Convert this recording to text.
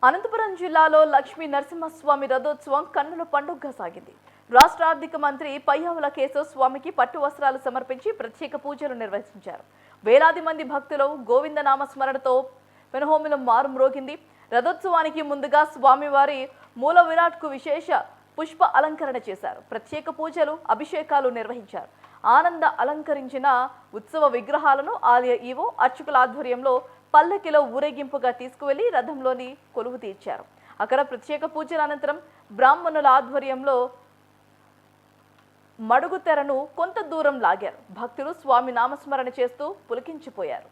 అనంతపురం జిల్లాలో లక్ష్మీ నరసింహస్వామి రథోత్సవం కన్నుల పండుగగా సాగింది. రాష్ట్ర ఆర్థిక మంత్రి పయ్యావుల కేశవ్ స్వామికి పట్టు వస్త్రాలు సమర్పించి ప్రత్యేక పూజలు నిర్వహించారు. వేలాది మంది భక్తులు గోవింద నామస్మరణతో పెనుహోమిలం మారుమ్రోగింది. రథోత్సవానికి ముందుగా స్వామివారి మూల విరాట్కు విశేష పుష్ప అలంకరణ చేశారు. ప్రత్యేక పూజలు, అభిషేకాలు నిర్వహించారు. ఆనంద అలంకరించిన ఉత్సవ విగ్రహాలను ఆలయ ఈవో అర్చకుల ఆధ్వర్యంలో పల్లకిలో ఊరేగింపుగా తీసుకువెళ్లి రథంలోని కొలువు తీర్చారు. అక్కడ ప్రత్యేక పూజల అనంతరం బ్రాహ్మణుల ఆధ్వర్యంలో మడుగు తెరను కొంత దూరం లాగారు. భక్తులు స్వామి నామస్మరణ చేస్తూ పులకించిపోయారు.